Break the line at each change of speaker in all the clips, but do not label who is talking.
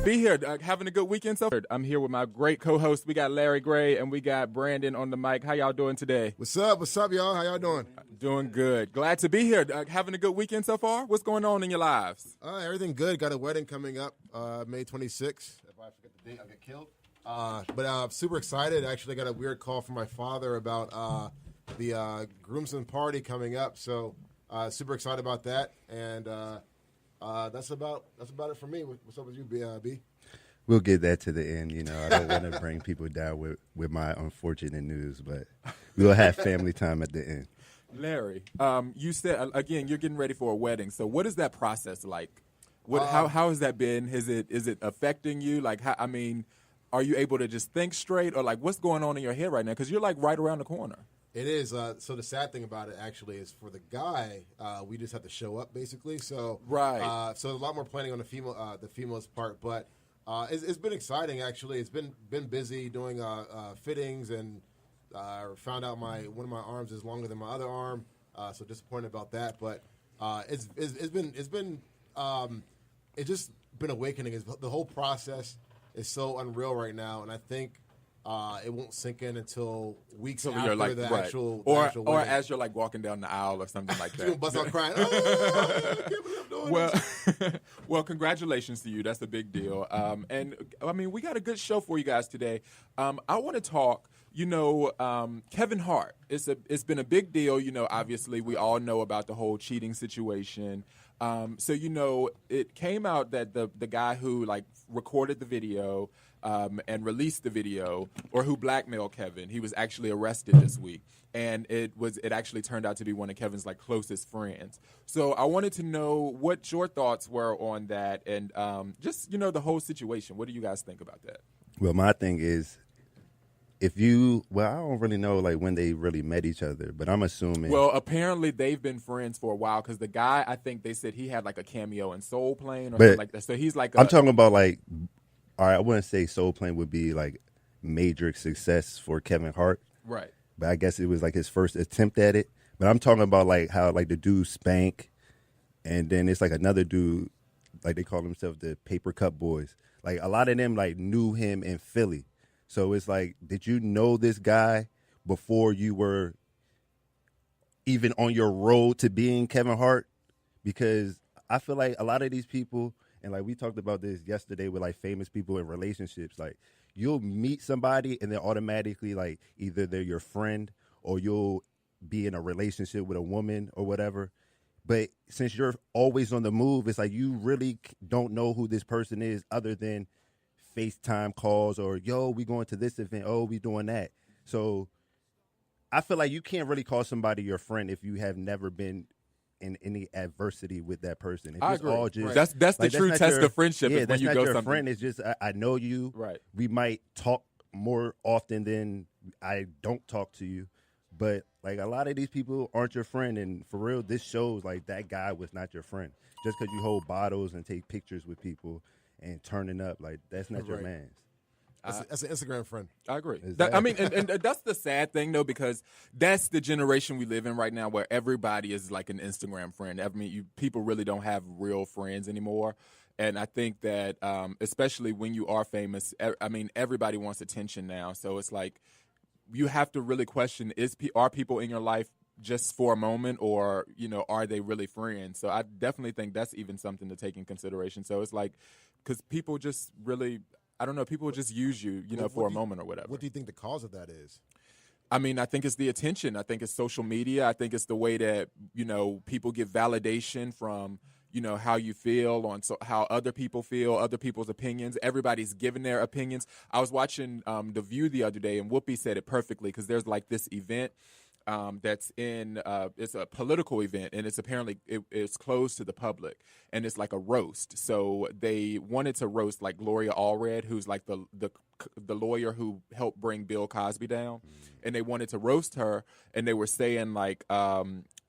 Be here, having a good weekend so far. I'm here with my great co-host. We got Larry Gray and we got Brandon on the mic. How y'all doing today?
What's up? What's up, y'all? How y'all doing?
Doing good. Glad to be here. Having a good weekend so far? What's going on in your lives?
Everything good. Got a wedding coming up May 26th. If I forget the date, I'll get killed. But I'm super excited. Actually, got a weird call from my father about the groomsmen party coming up. So super excited about that. And that's about it for me. What's up with you, B?
We'll get that to the end. You know, I don't want to bring people down with my unfortunate news, but we'll have family time at the end.
Larry, you said, again, you're getting ready for a wedding. So what is that process like? How has that been? Is it affecting you? Like, are you able to just think straight? Or, like, what's going on in your head right now? Because you're, like, right around the corner.
It is. So the sad thing about it, actually, is for the guy, we just have to show up, basically. So
right.
So a lot more planning on the female's part. But it's been exciting, actually. It's been busy doing fittings and found out one of my arms is longer than my other arm, so disappointed about that. But it's just been awakening. The whole process is so unreal right now, and I think it won't sink in until weeks after
like,
the
right.
actual
or
wedding.
As you're like walking down the aisle or something like that.
You're bust out crying. Oh, I can't believe I'm doing this.
Well, congratulations to you. That's a big deal. And I mean, we got a good show for you guys today. I want to talk. You know, Kevin Hart. It's been a big deal. You know, obviously we all know about the whole cheating situation. So you know, it came out that the guy who like recorded the video and released the video, or who blackmailed Kevin, he was actually arrested this week, and it actually turned out to be one of Kevin's like closest friends. So I wanted to know what your thoughts were on that, and just you know the whole situation. What do you guys think about that?
Well, my thing is, I don't really know like when they really met each other, but I'm assuming.
Well, apparently they've been friends for a while because the guy, I think they said he had like a cameo in Soul Plane or something like that. So he's like,
I'm talking about like, all right, I wouldn't say Soul Plane would be like major success for Kevin Hart,
right?
But I guess it was like his first attempt at it. But I'm talking about like how like the dude Spank, and then it's like another dude, like they call themselves the Paper Cup Boys. Like a lot of them like knew him in Philly. So it's like, did you know this guy before you were even on your road to being Kevin Hart? Because I feel like a lot of these people, and like we talked about this yesterday with like famous people in relationships, like you'll meet somebody and then automatically like either they're your friend or you'll be in a relationship with a woman or whatever. But since you're always on the move, it's like you really don't know who this person is other than FaceTime calls or, yo, we going to this event. Oh, we doing that. So I feel like you can't really call somebody your friend if you have never been in any adversity with that person. If
I
it's
agree.
all just,
right. That's the true test of friendship.
Yeah,
is
that's
when you
not
go
your
something.
friend. It's just I know you.
Right.
We might talk more often than I don't talk to you. But like a lot of these people aren't your friend. And for real, this shows like that guy was not your friend. Just because you hold bottles and take pictures with people and turning up, like that's not your man's.
That's an Instagram friend.
I agree.
Exactly.
And that's the sad thing, though, because that's the generation we live in right now where everybody is like an Instagram friend. I mean, people really don't have real friends anymore. And I think that especially when you are famous, I mean, everybody wants attention now. So it's like you have to really question, are people in your life just for a moment, or, you know, are they really friends? So I definitely think that's even something to take in consideration. So it's like, because people just really, I don't know, people just use you, for a moment or whatever.
What do you think the cause of that is?
I mean, I think it's the attention. I think it's social media. I think it's the way that, people get validation from, how you feel, how other people feel, other people's opinions. Everybody's giving their opinions. I was watching The View the other day, and Whoopi said it perfectly, because there's like this event that's it's a political event, and it's apparently it's closed to the public, and it's like a roast. So they wanted to roast like Gloria Allred, who's like the lawyer who helped bring Bill Cosby down, and they wanted to roast her, and they were saying like,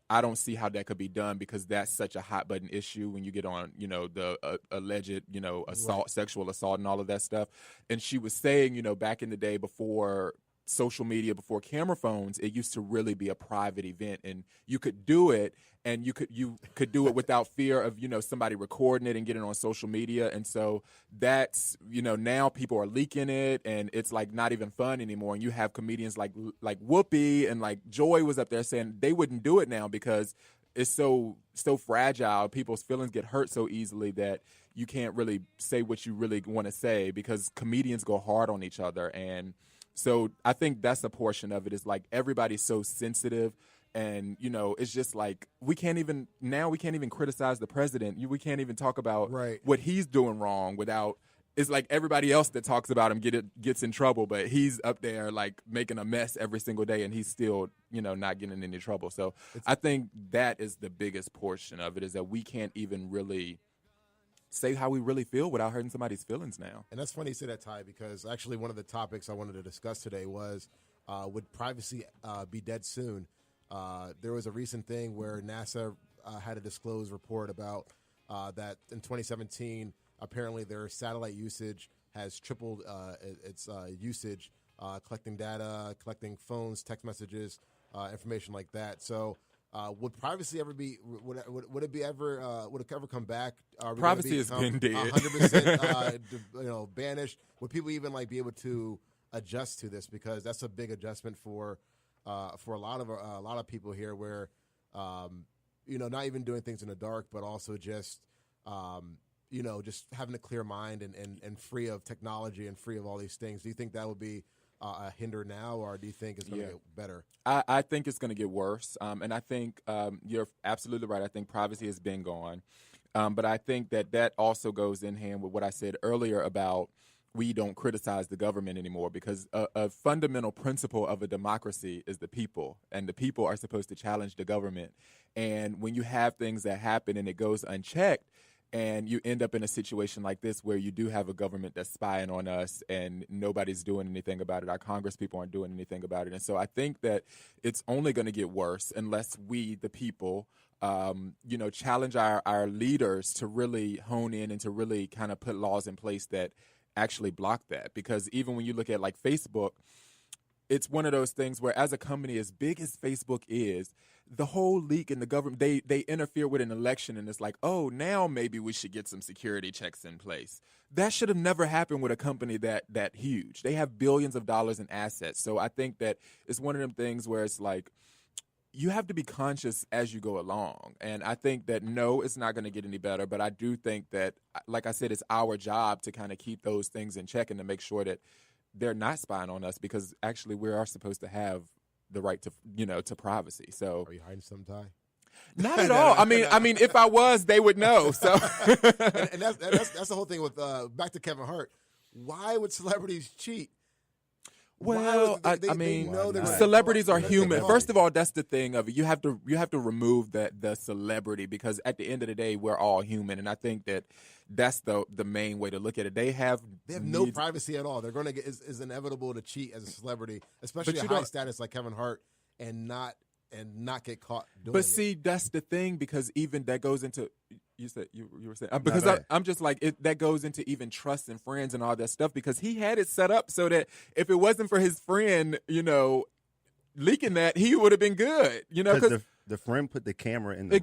I don't see how that could be done, because that's such a hot button issue when you get on, the alleged, assault, right, sexual assault and all of that stuff. And she was saying, back in the day before social media, before camera phones, it used to really be a private event, and you could do it, and you could do it without fear of, you know, somebody recording it and getting it on social media. And so that's, you know, now people are leaking it, and it's like not even fun anymore. And you have comedians like Whoopi and like Joy was up there saying they wouldn't do it now because it's so fragile. People's feelings get hurt so easily that you can't really say what you really want to say because comedians go hard on each other. And so I think that's a portion of it, is like everybody's so sensitive. And, you know, it's just like we can't even criticize the president. We can't even talk about what he's doing wrong without. It's like everybody else that talks about him gets in trouble, but he's up there like making a mess every single day, and he's still, you know, not getting in any trouble. So I think that is the biggest portion of it, is that we can't even really say how we really feel without hurting somebody's feelings now.
And that's funny you say that, Ty, because actually one of the topics I wanted to discuss today was would privacy be dead soon? There was a recent thing where NASA had a disclosed report about that in 2017, apparently their satellite usage has tripled its usage, collecting data, collecting phones, text messages, information like that. So would privacy ever be? Would it ever come back?
Privacy has been dead.
100%, you know, banished. Would people even like be able to adjust to this? Because that's a big adjustment for a lot of people here, where you know, not even doing things in the dark, but also just you know, just having a clear mind and free of technology and free of all these things. Do you think that would be a hinder now, or do you think it's going to get better?
I think it's going to get worse. And I think you're absolutely right. I think privacy has been gone. But I think that also goes in hand with what I said earlier about we don't criticize the government anymore, because a fundamental principle of a democracy is the people, and the people are supposed to challenge the government. And when you have things that happen and it goes unchecked, and you end up in a situation like this where you do have a government that's spying on us and nobody's doing anything about it. Our Congress people aren't doing anything about it. And so I think that it's only going to get worse unless we, the people, you know, challenge our leaders to really hone in and to really kind of put laws in place that actually block that. Because even when you look at like Facebook, it's one of those things where, as a company as big as Facebook is, the whole leak in the government, they interfere with an election, and it's like, oh, now maybe we should get some security checks in place. That should have never happened with a company that huge. They have billions of dollars in assets. So I think that it's one of them things where it's like, you have to be conscious as you go along. And I think that, no, it's not going to get any better. But I do think that, like I said, it's our job to kind of keep those things in check and to make sure that they're not spying on us, because actually we are supposed to have the right to, you know, to privacy. So
are you hiding some, Ty?
Not at all. I mean, if I was, they would know. So
and that's the whole thing with back to Kevin Hart. Why would celebrities cheat?
Well, I mean, celebrities are human. First of all, that's the thing of it. You have to remove the celebrity, because at the end of the day, we're all human, and I think that's the main way to look at it. They have
no privacy at all. They're going to get is inevitable to cheat as a celebrity, especially a high status like Kevin Hart, and not get caught doing it.
But see, that's the thing, because even that goes into. You said you were saying, because I'm just like that goes into even trust and friends and all that stuff, because he had it set up so that if it wasn't for his friend, you know, leaking that, he would have been good, you know, because
the friend put the camera in the
room.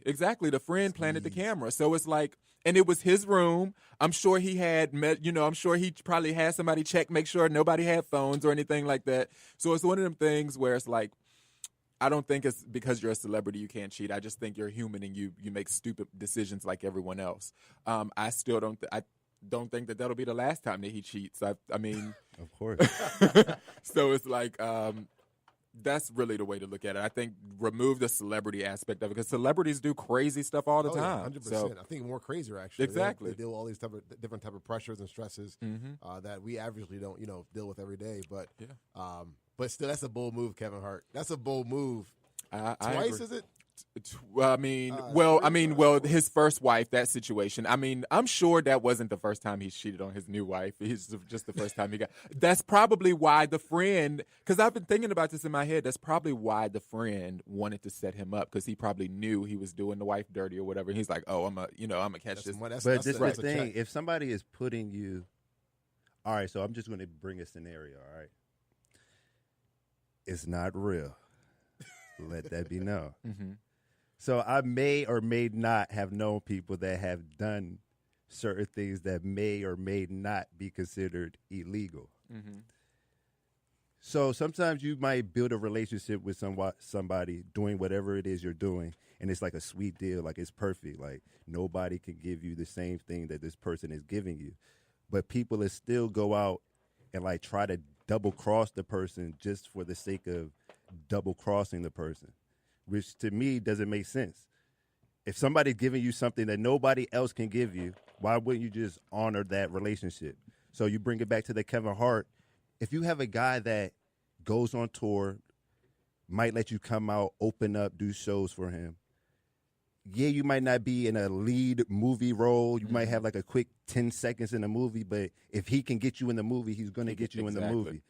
Exactly. The friend planted the camera, so it's like, and it was his room. I'm sure he had I'm sure he probably had somebody check, make sure nobody had phones or anything like that. So it's one of them things where it's like, I don't think it's because you're a celebrity you can't cheat. I just think you're human and you make stupid decisions like everyone else. I still don't. I don't think that'll be the last time that he cheats. I mean,
of course.
So it's like that's really the way to look at it. I think remove the celebrity aspect of it, because celebrities do crazy stuff all the time.
100%.
So,
I think more crazier actually.
Exactly.
They deal with all these different type of pressures and stresses that we averagely don't deal with every day. But but still, that's a bold move, Kevin Hart. That's a bold move. Twice, is it?
His first wife, that situation. I mean, I'm sure that wasn't the first time he cheated on his new wife. It's just the first time he got. That's probably why the friend, because I've been thinking about this in my head, that's probably why the friend wanted to set him up, because he probably knew he was doing the wife dirty or whatever. And he's like, oh, I'm gonna catch this.
But this is the thing. If somebody is putting you, all right, so I'm just going to bring a scenario, all right? It's not real. Let that be known.
Mm-hmm.
So I may or may not have known people that have done certain things that may or may not be considered illegal.
Mm-hmm.
So sometimes you might build a relationship with somebody doing whatever it is you're doing, and it's like a sweet deal, like it's perfect. Like nobody can give you the same thing that this person is giving you. But people will still go out and like try to double cross the person just for the sake of double crossing the person, which to me doesn't make sense. If somebody's giving you something that nobody else can give you, why wouldn't you just honor that relationship? So you bring it back to the Kevin Hart. If you have a guy that goes on tour, might let you come out, open up, do shows for him. Yeah, you might not be in a lead movie role. You might have like a quick 10 seconds in the movie, but if he can get you in the movie, he's going to get you in the movie.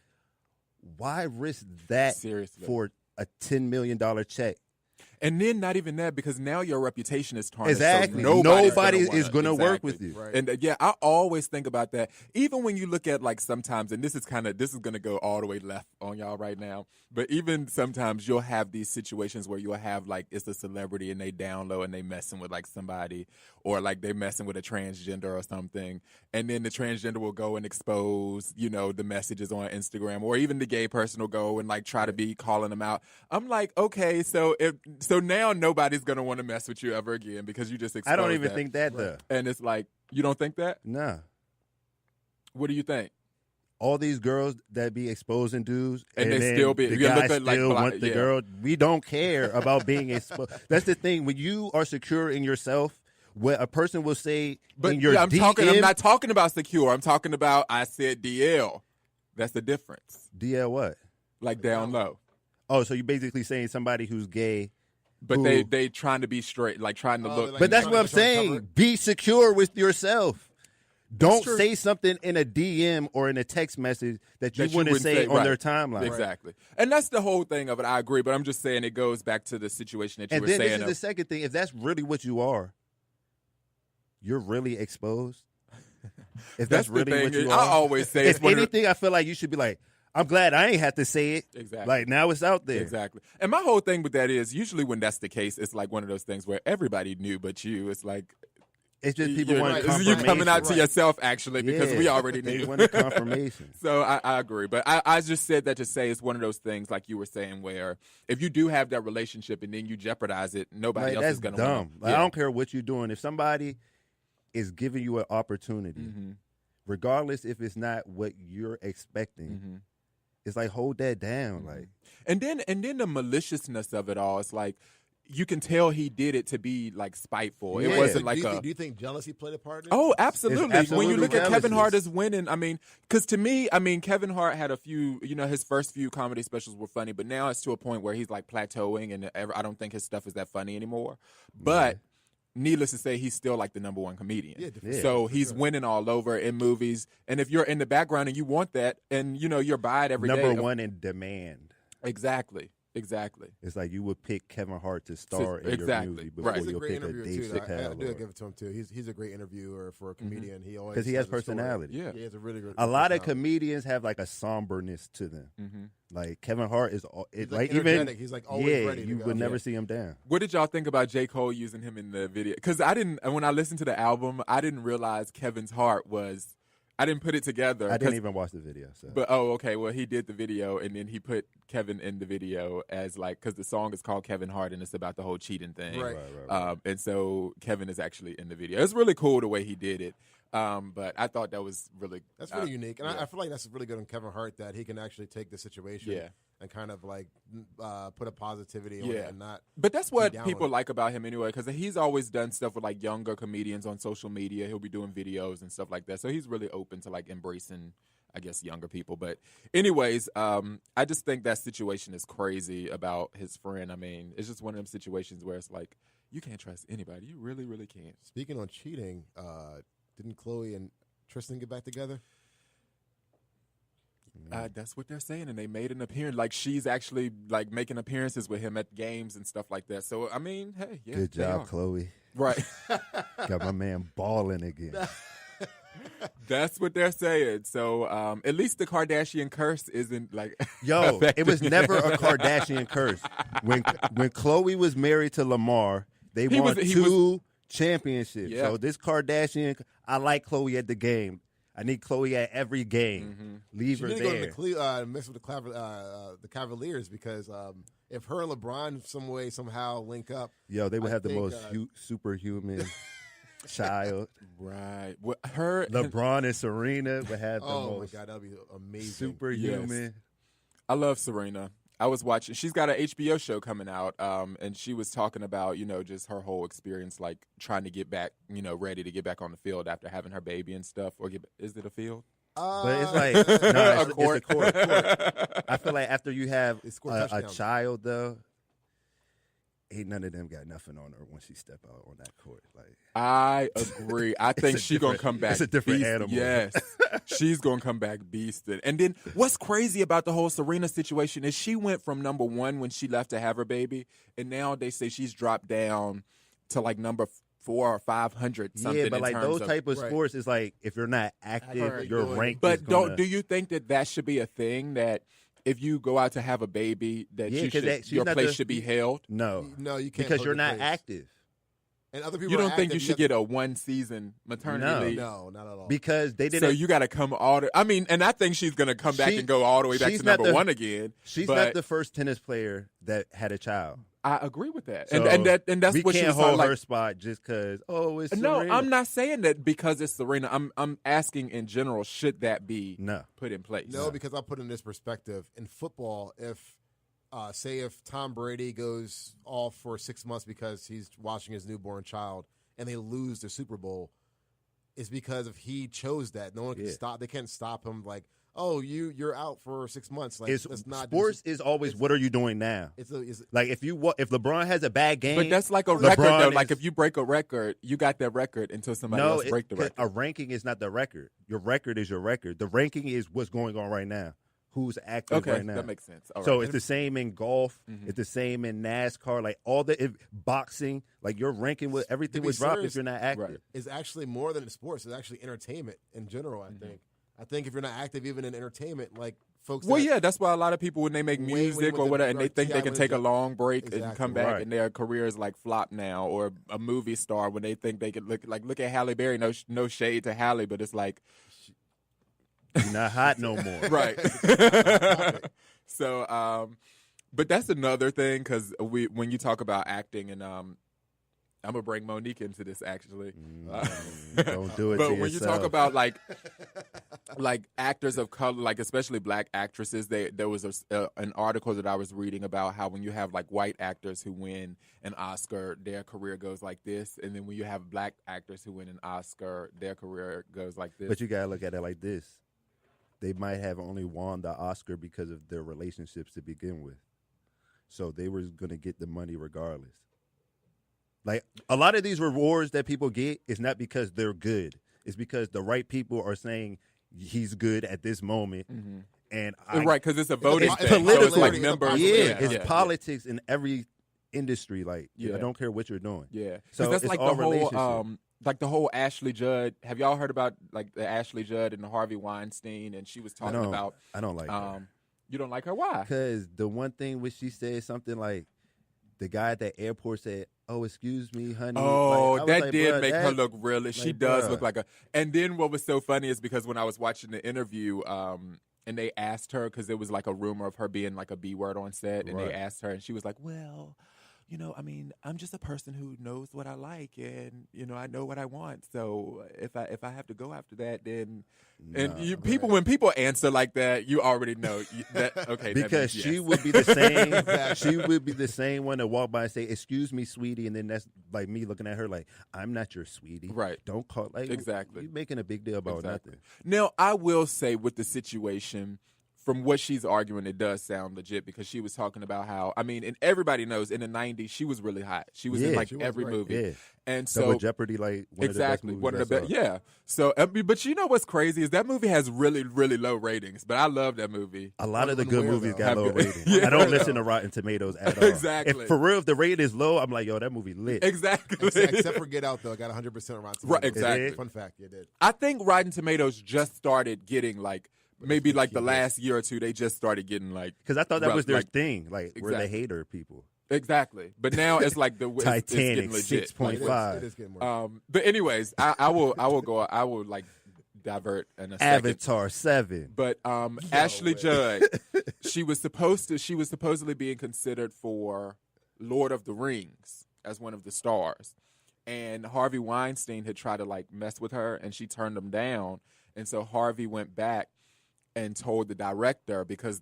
Why risk that for a $10 million check?
And then not even that, because now your reputation is tarnished.
Exactly.
So
nobody is going to work with you.
Right.
And yeah, I always think about that. Even when you look at like sometimes, and this is going to go all the way left on y'all right now, but even sometimes you'll have these situations where you'll have like it's a celebrity and they down low and they messing with like somebody, or like they messing with a transgender or something. And then the transgender will go and expose, the messages on Instagram, or even the gay person will go and like try to be calling them out. I'm like, okay, so now nobody's going to want to mess with you ever again because you just exposed
I don't even
that.
think that, though.
And it's like, you don't think that?
Nah.
What do you think?
All these girls that be exposing dudes,
And they
then
still be-
the
you
guy
look at, like,
still want the
yeah.
girl. We don't care about being exposed. That's the thing. When you are secure in yourself, what a person will say
But
in your
I'm
DM,
not talking about secure. I'm talking about, I said DL. That's the difference.
DL what?
Like down low.
Oh, so you're basically saying somebody who's gay.
But
who-
they trying to be straight, like trying to look.
like-
But that's
trying
what
to
I'm
show cover
saying.
it.
Be secure with yourself. Don't
true.
say something in a DM or in a text message that you wouldn't say on
right.
their timeline.
Exactly. And that's the whole thing of it. I agree. But I'm just saying it goes back to the situation that you
And
were
then
saying.
this is the second thing. If that's really what you are, you're really exposed. If that's
the
really
thing.
what you
I
are,
always say it's
if
one of the-
anything, I feel like you should be like, I'm glad I ain't have to say it.
Exactly.
Like now it's out there.
Exactly. And my whole thing with that is usually when that's the case, it's like one of those things where everybody knew but you. It's like
It's just people want
right.
confirmation.
you coming out to
Right.
yourself actually because
Yeah.
we already
They
knew.
wanted confirmation.
So I agree. But I just said that to say it's one of those things like you were saying where if you do have that relationship and then you jeopardize it, nobody
Like,
else
that's
is going to
dumb.
want
Like, I don't care what you're doing. If somebody is giving you an opportunity,
Mm-hmm.
regardless if it's not what you're expecting,
Mm-hmm.
it's like hold that down. Like
And then the maliciousness of it all, it's like you can tell he did it to be like spiteful.
Yeah.
It wasn't
do
like
you think jealousy played a part in it?
Oh, absolutely.
It's
When you look at
absolutely
Kevin Hart
jealous.
as winning, I mean, because to me, Kevin Hart had a few, his first few comedy specials were funny, but now it's to a point where he's like plateauing and I don't think his stuff is that funny anymore. But needless to say, he's still like the number one comedian.
Yeah,
Yeah.
So he's winning all over in movies. And if you're in the background and you want that and, you're by it every day.
number one in demand.
Exactly.
It's like you would pick Kevin Hart to star in
Exactly.
your movie before
Right.
He's a
you'll
great
pick a
interviewer
Dave
too. though. I
Chappelle.
do give it to him too. He's a great interviewer for a comedian. He always
Because he has
tells a story.
personality.
Yeah.
He has a really good.
A lot of
personality.
comedians have like a somberness to them.
Mm-hmm.
Like Kevin Hart is
He's
like
like
even
energetic. He's like always ready to
you
go.
would never
Yeah.
see him down.
What did y'all think about J. Cole using him in the video? Because when I listened to the album, I didn't realize Kevin's heart was. I didn't put it together.
I didn't
'cause-
even watch the video. So
But okay. Well, he did the video, and then he put Kevin in the video as like because the song is called Kevin Hart, and it's about the whole cheating thing.
Right.
And so Kevin is actually in the video. It's really cool the way he did it. But I thought that was really
That's really unique, and
yeah.
I feel like that's really good on Kevin Hart that he can actually take the situation
Yeah.
and kind of like put a positivity on
Yeah.
it and not.
But that's what
down
people
with it.
like about him anyway, because he's always done stuff with like younger comedians on social media. He'll be doing videos and stuff like that. So he's really open to like embracing, I guess, younger people. But anyways, I just think that situation is crazy about his friend. I mean, it's just one of them situations where it's like, you can't trust anybody. You really, really can't.
Speaking on cheating, didn't Chloe and Tristan get back together?
That's what they're saying, and they made an appearance. Like she's actually like making appearances with him at games and stuff like that. So I mean, hey, yeah,
good
they
job,
are.
Chloe.
Right.
Got my man balling again.
That's what they're saying. So at least the Kardashian curse isn't like
Yo, it
affecting
was never
them.
a Kardashian curse. When Khloe was married to Lamar, they
He
won
was- he
two championships.
Yeah.
So this Kardashian, I like Khloe at the game. I need Khloe at every game. Leave
She
her
need to go
there.
to the mix with the Cavaliers because if her and LeBron some way somehow link up,
Yo, they would
I
have the
think,
most superhuman child.
Right. Well, her
LeBron and Serena would have the
oh my
most
God, that would be amazing.
superhuman.
Yes. I love Serena. I was watching. She's got an HBO show coming out, and she was talking about just her whole experience, like trying to get back, ready to get back on the field after having her baby and stuff. Or is it a field?
But it's like, no, it's
court.
a court. I feel like after you have
They score
a
touchdowns.
child, though, ain't none of them got nothing on her when she step out on that court. Like,
I agree. I think
a
she's gonna
different-
come back.
it's a different
beasted.
animal.
Yes, she's gonna come back beasted. And then what's crazy about the whole Serena situation is she went from number 1 when she left to have her baby, and now they say she's dropped down to like number 400 or 500 something.
yeah, but
in
like
terms
those
of,
type of
Right.
sports is like if you're not active,
Right.
your
Good.
rank.
But
is
don't
gonna,
do you think that should be a thing that if you go out to have a baby that
Yeah,
you
'cause
should,
she's
your
not
place
the-
should be held?
No,
No, you can't
because
hold
you're
your
not
place.
active.
And other people
You don't
are
think you
active,
should get a 1-season maternity
No.
leave?
No, not at all.
Because they didn't.
So you got to come all the. I mean, and I think she's going to come back
She-
and go all the way back
she's
to
not
number
the-
1 again.
she's
but
not the first tennis player that had a child.
I agree with that,
So
and that's
we
what she
can't
was
hold
like.
her spot just because. Oh, it's
No,
Serena.
I'm not saying that because it's Serena. I'm asking in general, should that be
No.
put in place?
No, because I'll put in this perspective. In football, if say if Tom Brady goes off for 6 months because he's watching his newborn child and they lose the Super Bowl, it's because if he chose that. No one can
Yeah.
stop. They can't stop him. Like, oh, you're out for 6 months. Like,
It's,
let's not.
sports is always what are you doing now?
It's
Like if LeBron has a bad game,
But that's like a
LeBron
record, though. Like
is-
if you break a record, you got that record until somebody
no,
else break the record.
a ranking is not the record. Your record is your record. The ranking is what's going on right now. Who's active
Okay,
right now?
that makes sense. All
So
right.
it's the same in golf. It's the same in NASCAR. Like all boxing. Like your ranking with everything
To be
would drop
serious,
if you're not active.
Right.
is actually more than sports. It's actually entertainment in general. I think if you're not active even in entertainment, like folks.
Well,
that,
yeah, that's why a lot of people when they make
When
music
with
or
the-
whatever, and they
like
think they
T.I.
can take a
Williams.
long break and
Exactly.
come back,
Right.
and their career is like flop now, or a movie star when they think they could look at Halle Berry. No shade to Halle, but it's like
You're not hot no more.
right. So, but that's another thing because when you talk about acting, and I'm gonna bring Monique into this actually.
Don't do it
But
to
when
yourself.
you talk about like actors of color, like especially black actresses, there was an article that I was reading about how when you have like white actors who win an Oscar, their career goes like this, and then when you have black actors who win an Oscar, their career goes like this.
But you gotta look at it like this. They might have only won the Oscar because of their relationships to begin with. So they were gonna get the money regardless. Like a lot of these rewards that people get is not because they're good. It's because the right people are saying he's good at this moment. And
right, because it's a voting
It's
thing. So it's
political.
like
It's
members.
Yeah,
Yeah,
it's politics in every industry. Like
Yeah.
I don't care what you're doing.
Yeah,
So
so that's
it's
like
all
the whole,
relationship.
like the whole Ashley Judd. Have y'all heard about like the Ashley Judd and the Harvey Weinstein? And she was talking about.
I don't like her.
You don't like her? Why?
Because the one thing which she said something like the guy at the airport said, "Oh, excuse me, honey."
Oh,
Like, I was
that
like,
did
"Bruh,
make her
that-
look really. She
like,
does
bruh.
look like a. And then what was so funny is because when I was watching the interview, and they asked her because there was like a rumor of her being like a B word on set, and
Right.
they asked her, and she was like, "Well, I mean, I'm just a person who knows what I like, and I know what I want. So if I have to go after that, then people when people answer like that, you already know that okay. that
Because
means
she
yes.
would be the same. She would be the same one to walk by and say, "Excuse me, sweetie," and then that's like me looking at her like, "I'm not your sweetie."
Right.
Don't call. Like
Exactly.
You making a big deal about
Exactly.
nothing.
Now, I will say with the situation, from what she's arguing, it does sound legit because she was talking about how, I mean, and everybody knows in the 90s, she was really hot. She was in like every movie.
Yeah.
And so
Double Jeopardy, like one
exactly
of the best movies
one of the
I
best.
saw.
Yeah. So, but you know what's crazy is that movie has really, really low ratings, but I love that movie.
A lot of the good movies got
Have
low
good-
ratings.
Yeah.
I don't listen to Rotten Tomatoes at all.
Exactly.
If, for real, if the rating is low, I'm like, yo, that movie lit.
Exactly.
Except for Get Out, though. It got 100% Rotten Tomatoes.
Right, exactly.
Fun fact, it did.
I think Rotten Tomatoes just started getting like maybe like the last year or two. They just started getting like
Because I thought that was their
like,
thing. Like, we're the
Exactly.
hater people.
exactly. But now it's like the it's getting
Titanic,
legit.
6.5.
It is getting more.
But anyways, I will like divert in a second.
Avatar 7.
But Ashley Judd, she was supposedly being considered for Lord of the Rings as one of the stars. And Harvey Weinstein had tried to like mess with her and she turned him down. And so Harvey went back and told the director because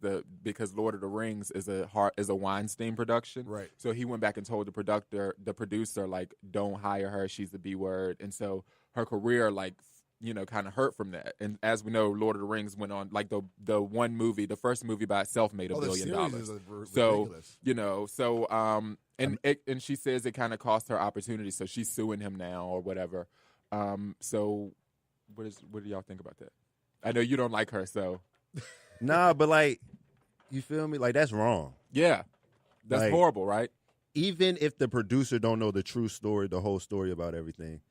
Lord of the Rings is a Weinstein production.
Right.
So he went back and told the producer like, don't hire her, she's the B word. And so her career like kind of hurt from that. And as we know, Lord of the Rings went on like the first movie by itself made $1 billion. So
ridiculous.
And she says it kind of cost her opportunity, so she's suing him now or whatever. So what do y'all think about that? I know you don't like her, so
Nah, but like, you feel me? Like, that's wrong.
yeah, that's
Like-
horrible, right?
Even if the producer don't know the true story, the whole story about everything,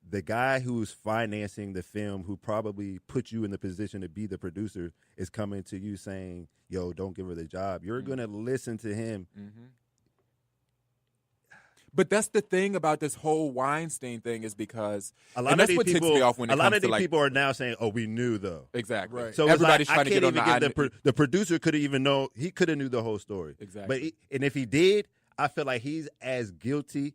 the guy who's financing the film, who probably put you in the position to be the producer, is coming to you saying, yo, don't give her the job. You're going to listen to him.
Mm-hmm. But that's the thing about this whole Weinstein thing is because
A lot
and
of
that's
these
what ticks
people,
me off when it
a lot
comes
of
to
these
like
people are now saying, "Oh, we knew though."
exactly.
Right.
So
everybody's
it's like,
trying to get on
the producer could have even know. He could have knew the whole story.
Exactly.
And if he did, I feel like he's as guilty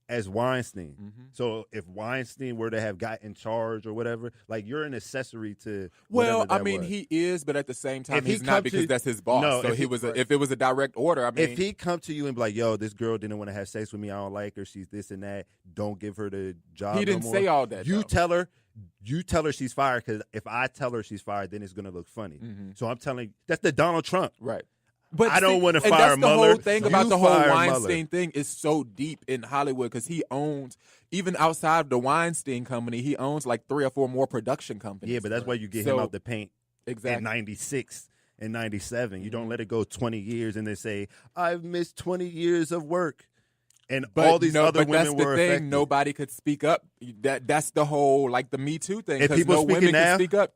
as Weinstein.
Mm-hmm.
So if Weinstein were to have got in charge or whatever, like, you're an accessory to.
Well,
whatever
I
that
mean,
was.
he is, but at the same time,
If he
he's
come
not because
to-
that's his boss.
No,
so
if he-
if it was a direct order, I mean,
If he come to you and be like, "Yo, this girl didn't want to have sex with me. I don't like her. She's this and that. Don't give her the job."
He didn't
no
say
more."
all that,
You
though.
tell her she's fired, because if I tell her she's fired, then it's gonna look funny.
Mm-hmm.
So I'm telling you, that's the Donald Trump.
right. But
I don't wanna
and
fire
that's the
Mueller.
whole thing
You
about the whole
fire
Weinstein
Mueller.
thing is so deep in Hollywood because he owns, even outside the Weinstein company, he owns like 3 or 4 more production companies.
Yeah, but that's why you get
So-
him out the paint
exactly.
at 96 and 97. You
Mm-hmm.
don't let it go 20 years and then say, "I've missed 20 years of work." And
But
all these other
but
women
that's the
were
thing.
affected.
Nobody could speak up. That's the whole like the Me Too thing.
And
'Cause
people
no
speaking
women
now?
could speak up.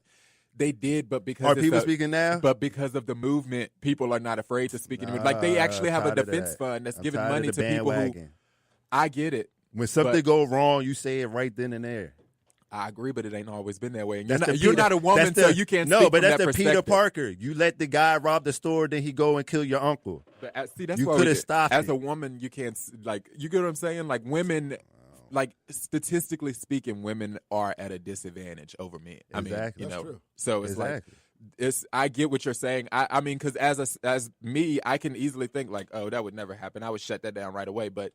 They did, but because
Are
it's
people
a-
speaking now?
But because of the movement, people are not afraid to speak anymore. Like they actually have a
tired of
defense
that.
fund that's
I'm
giving
tired of
money
the
to people who.
bandwagon.
I get it.
When something
but-
go wrong, you say it right then and there.
I agree, but it ain't always been that way. And
That's the
you're
Peter-
not a woman,
that's the-
so you can't.
No,
speak
but
from
that's
that
the Peter
perspective.
Parker. You let the guy rob the store, then he go and kill your uncle.
But see, that's
You
why
coulda
we-
stopped
As
it.
a woman, you can't like. You get what I'm saying? Like women, like statistically speaking, women are at a disadvantage over men. I mean,
Exactly.
you
That's
know.
true.
So it's
Exactly.
like. I get what you're saying. I mean, because as me, I can easily think like, oh, that would never happen. I would shut that down right away. But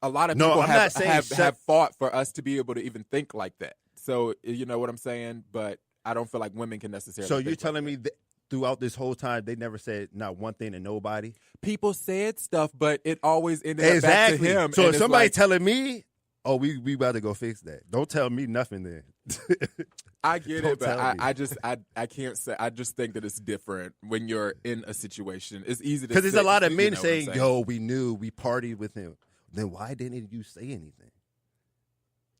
a lot of
No,
people
I'm
have
not saying
have,
shut-
have fought for us to be able to even think like that. So you know what I'm saying. But I don't feel like women can necessarily.
So
think
you're
like
telling
that.
me that throughout this whole time they never said not one thing to nobody?
People said stuff, but it always ended up back to
Exactly.
him.
So
and
if
it's
somebody
like,
telling me, "Oh, we about to go fix that," don't tell me nothing then.
I get
Don't
it, but
tell me.
I can't say. I just think that it's different when you're in a situation. It's easy to
Because there's a
say-
lot of
you
men
know what I'm
saying, "Yo, we knew, we partied with him." Then why didn't you say anything?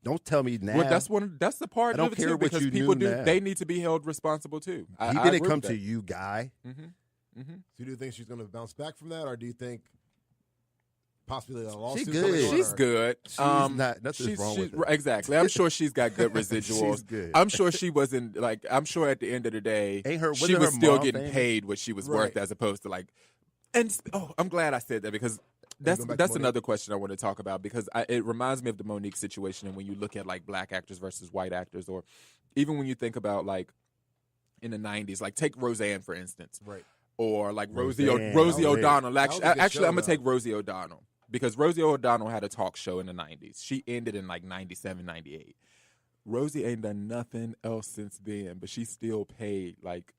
Don't tell me now.
Well, that's the part
I don't
of it
care
too,
what
because
you
people
knew
do.
now.
They need to be held responsible too. I
he
agree
didn't come
with
to
that.
you, guy.
Mm-hmm. Mm-hmm.
So do you think she's going to bounce back from that, or do you think possibly a lawsuit?
She
coming
good.
on,
She's
or-
good.
She's not. Nothing's wrong with her.
Exactly. I'm sure she's got good residuals.
She's good.
I'm sure she wasn't like. I'm sure at the end of the day,
Ain't her-
she
wasn't
was
her
still
mom
getting
famous?
paid what she was
Right.
worth, as opposed to like. And I'm glad I said that because that's
going back to
that's
Monique?
another question I want to talk about because it reminds me of the Monique situation. And when you look at like black actors versus white actors, or even when you think about like in the '90s, like take Roseanne for instance.
Right.
Or like Rosie
Roseanne,
Rosie
that was
O'Donnell.
That was a good
Actually,
show,
I'm gonna
though.
take Rosie O'Donnell because Rosie O'Donnell had a talk show in the 90s. She ended in like 97, 98. Rosie ain't done nothing else since then, but she still paid like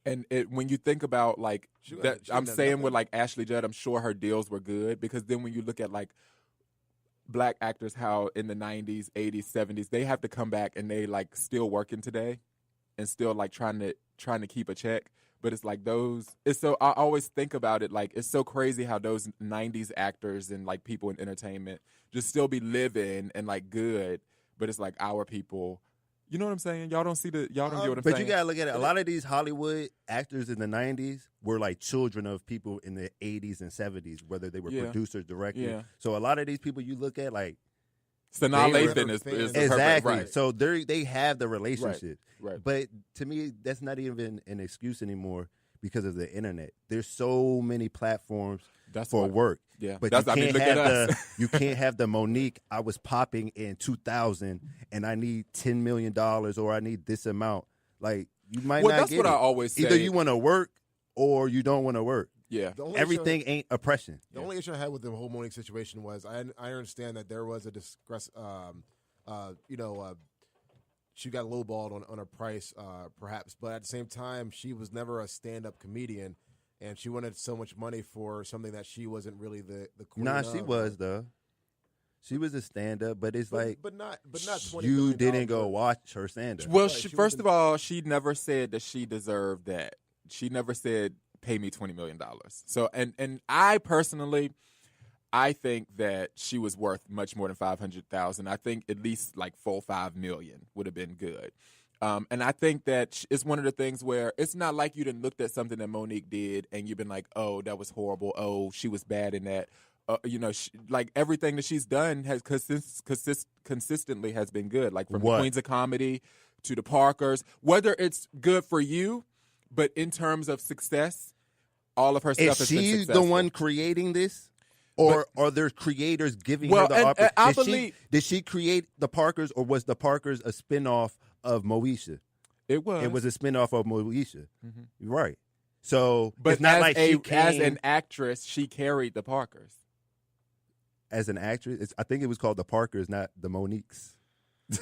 And when you think about like that, I'm saying with like Ashley Judd, I'm sure her deals were good because then when you look at like black actors, how in the 90s, 80s, 70s, they have to come back and they like still working today and still like trying to keep a check. But it's like I always think about it like it's so crazy how those 90s actors and like people in entertainment just still be living and like good. But it's like our people. You know what I'm saying? Y'all don't get what I'm saying?
But you got to look at it. A lot of these Hollywood actors in the 90s were like children of people in the 80s and 70s, whether they were producers, directors. Yeah. So a lot of these people you look at, like...
Sanaa Lathan is
exactly.
Perfect, right.
So they have the relationship.
Right.
But to me, that's not even an excuse anymore because of the internet. There's so many platforms for work.
Yeah,
but you can't have the Monique. I was popping in 2000, and I need $10 million, or I need this amount. Like you might not.
That's
get
what
it.
I always say.
Either you want to work or you don't want to work.
Yeah,
everything ain't oppression.
The only issue I had with the whole Monique situation was I understand that there was a she got lowballed on her price, perhaps, but at the same time, she was never a stand-up comedian. And she wanted so much money for something that she wasn't really the queen of.
She was though. She was a stand-up, but
not $20
you
million
didn't go watch her stand-up.
Well, first of all, she never said that she deserved that. She never said, "Pay me $20 million." So, and I personally, I think that she was worth much more than $500,000. I think at least like $4-5 million would have been good. And I think that it's one of the things where it's not like you done looked at something that Monique did and you've been like, oh, that was horrible. Oh, she was bad in that. Like everything that she's done has consistently has been good. Like from the Queens of Comedy to the Parkers, whether it's good for you, but in terms of success, all of her stuff has been successful. Is she the
one creating this? Or are there creators giving her the opportunity? Did she create the Parkers, or was the Parkers a spinoff of Moesha?
It was.
It was a spinoff of Moesha. Mm-hmm. Right. So,
but
it's not
as an actress, she carried the Parkers.
As an actress, I think it was called the Parkers, not the Moniques.
I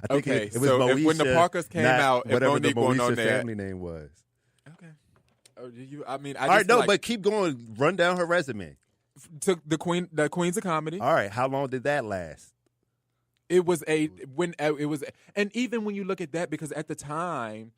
think it was Moesha, when the Parkers came out,
whatever
Monique
the Moesha
there,
family name was.
Okay.
But keep going. Run down her resume.
Took the Queens of Comedy.
All right, how long did that last?
It was and even when you look at that, because at the time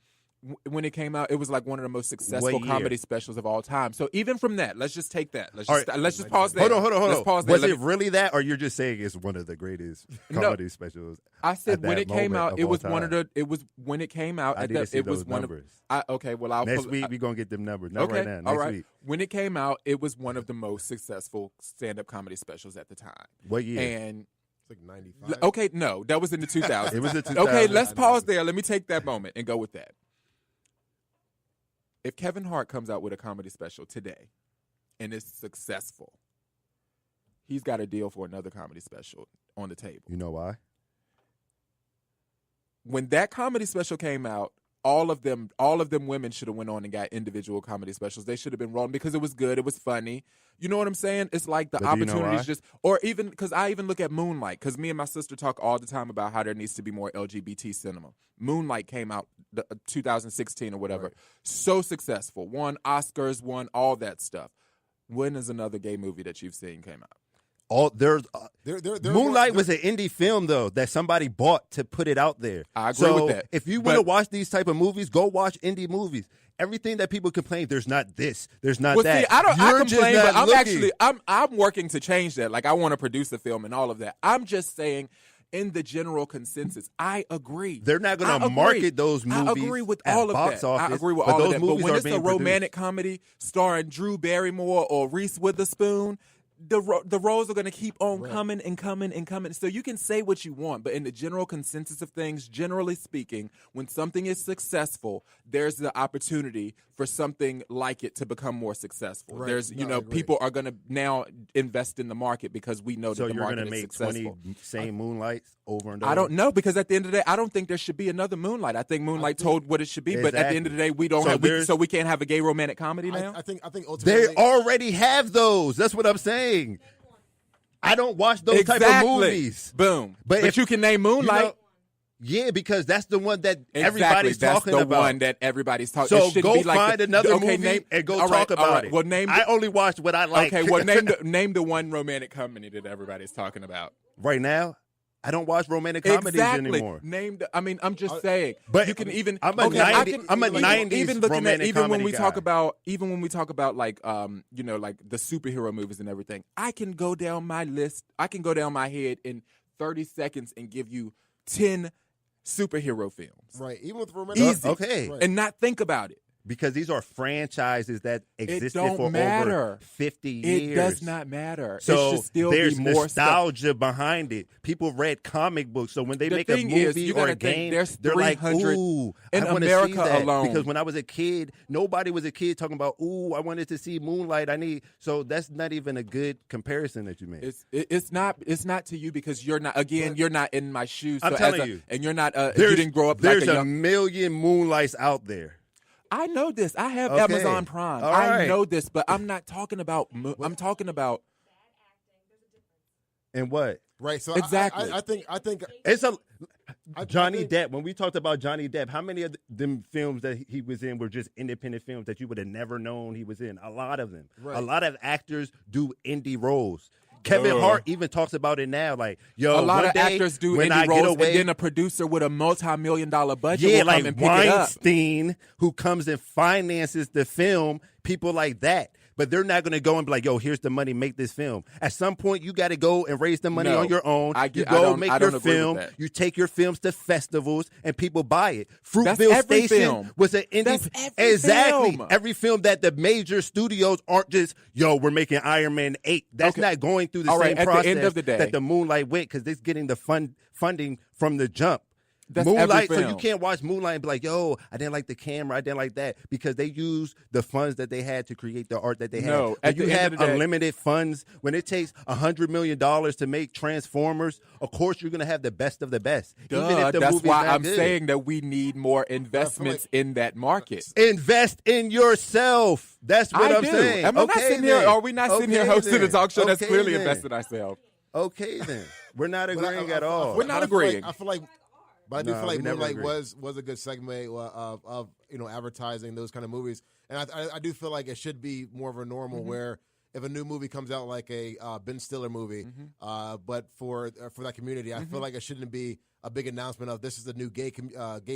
when it came out, it was like one of the most successful comedy specials of all time. So even from that, let's just take that. Let's just pause there.
Hold on.
Let's pause there.
Was it really that, or you're just saying it's one of the greatest comedy specials?
I said when it came out, it was one of the. It was when it came out.
I didn't see those
numbers.
Okay, well, next week we're gonna get them numbers. Not right now. Next week.
When it came out, it was one of the most successful stand-up comedy specials at the time.
What year?
And
it's like 95.
Okay, no, that was in the 2000s.
It was the 2000s.
Okay, let's pause there. Let me take that moment and go with that. If Kevin Hart comes out with a comedy special today and it's successful, he's got a deal for another comedy special on the table.
You know why?
When that comedy special came out, all of them women should have went on and got individual comedy specials. They should have been rolling because it was good, it was funny. You know what I'm saying? It's like the opportunities or even because I even look at Moonlight, because me and my sister talk all the time about how there needs to be more LGBT cinema. Moonlight came out 2016 or whatever. Right. So successful. Won Oscars, won all that stuff. When is another gay movie that you've seen came out?
Moonlight was an indie film though that somebody bought to put it out there.
I agree with that.
If you want to watch these type of movies, go watch indie movies. Everything that people complain, there's not this, there's not that.
See, I complain, but I'm working to change that. Like I want to produce a film and all of that. I'm just saying, in the general consensus, I agree.
They're not going to market those movies.
I agree with all of that.
Office,
I agree with all of that. But when it's a romantic
produced.
comedy starring Drew Barrymore or Reese Witherspoon, the roles are going to keep on coming and coming and coming. So you can say what you want, but in the general consensus of things, generally speaking, when something is successful, there's the opportunity for something like it to become more successful.
Right.
There's, people are going to now invest in the market because we know that the market is successful.
So you're going to make 20 same Moonlights over and over?
I don't know, because at the end of the day, I don't think there should be another Moonlight. I think Moonlight told what it should be, but at the end of the day, we don't so we can't have a gay romantic comedy now?
I think ultimately
they already have those. That's what I'm saying. I don't watch those type of movies.
Boom. But you can name Moonlight.
Yeah, because that's the one that everybody's talking about.
That's the one that everybody's talking
about.
So
go
be like
find another movie and go talk about it.
Well,
I only watched what I like.
Okay, well, name the one romantic comedy that everybody's talking about.
Right now, I don't watch romantic comedies anymore.
I'm just saying.
But
you can even.
I'm a 90s
even looking
romantic
at even when
comedy
we
guy.
talk about like like the superhero movies and everything. I can go down my list. I can go down my head in 30 seconds and give you 10 superhero films.
Right. Even with romantic.
Easy.
Okay.
Right.
And not think about it.
Because these are franchises that existed
don't
for
matter.
over 50 years.
It does not matter.
So
it should still
there's
be more
nostalgia behind it. People read comic books, so when they
The
make a
thing is,
movie
you
or
gotta
a
think
game,
there's
they're like,
300
"Ooh,
in
I want to
America
see that."
alone.
Because when I was a kid, nobody was a kid talking about, "Ooh, I wanted to see Moonlight." So that's not even a good comparison that you made.
It's not to you because you're not in my shoes.
I'm
so
telling you,
and you're not. You didn't grow up.
There's
like a
a
young,
million Moonlights out there.
I know this. I have
Okay.
Amazon Prime.
All
I
right.
know this, but I'm not talking about. I'm talking about.
And what?
Right. So
Exactly.
I think
It's a Johnny
think-
Depp. When we talked about Johnny Depp, how many of them films that he was in were just independent films that you would have never known he was in? A lot of them.
Right.
A lot of actors do indie roles. Kevin Hart even talks about it now. Like, yo,
A lot
one
of
day
actors do
when I
indie
get
roles,
away,
and then a producer with a multi-million-dollar budget
yeah,
will
like
come and pick it up.
Weinstein, who comes and finances the film, people like that. But they're not going to go and be like, yo, here's the money, make this film. At some point, you got to go and raise the money
No,
on your own.
I
You
don't
make
agree
your
with
film.
that.
You take your films to festivals, and people buy it.
That's
Fruitville
every
Station
film.
was an indie.
That's every
exactly.
film.
Every film that the major studios aren't just, yo, we're making Iron Man 8. That's
Okay.
not going through the
All right,
same
at the
process
end of the day-
that the Moonlight went, because it's getting the funding from the jump.
That's
Moonlight,
every
so
film.
you can't watch Moonlight and be like, yo, I didn't like the camera, I didn't like that, because they used the funds that they had to create the art that they had.
No,
When
at
you
the end
have
of the day-
unlimited funds, when it takes $100 million to make Transformers, of course you're going to have the best of the best. Even if the
That's
movie's
why
not
I'm
good.
saying that we need more investments in that market.
Invest in yourself. That's what
I
I'm
do.
saying.
Am I not
Okay,
sitting here?
then.
Are we not sitting here
Okay,
hosting a
then.
talk show that's
Okay,
clearly
then.
invested ourselves?
Okay, then. We're not
But
agreeing at all.
We're not
I feel like-
agreeing.
I feel like, but I do
No,
feel like
we never
Moonlight
agree.
was a good segment of advertising those kind of movies, and I do feel like it should be more of a normal where if a new movie comes out like a Ben Stiller movie, but for that community, I feel like it shouldn't be a big announcement of this is a new gay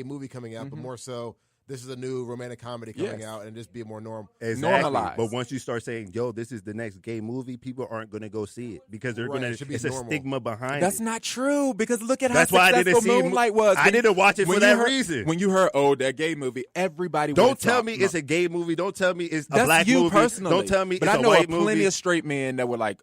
movie coming out, but more so this is a new romantic comedy coming
Yes.
out, and just be more normal.
Exactly.
Normalize.
But once you start saying, yo, this is the next gay movie, people aren't going to go see it because they're
Right,
going
it
to,
should be
it's
normal.
a stigma behind
That's
it.
not true because look at how
That's why I
successful
didn't see
Moonlight was.
I didn't watch it for
when
that
you heard-
reason.
When you heard, that gay movie, everybody
Don't
would've
tell
talked-
me
no.
it's a gay movie. Don't tell me it's a
That's
black
you
movie.
personally.
Don't tell me
but
it's
I know
a white
plenty
movie.
of straight men that were like,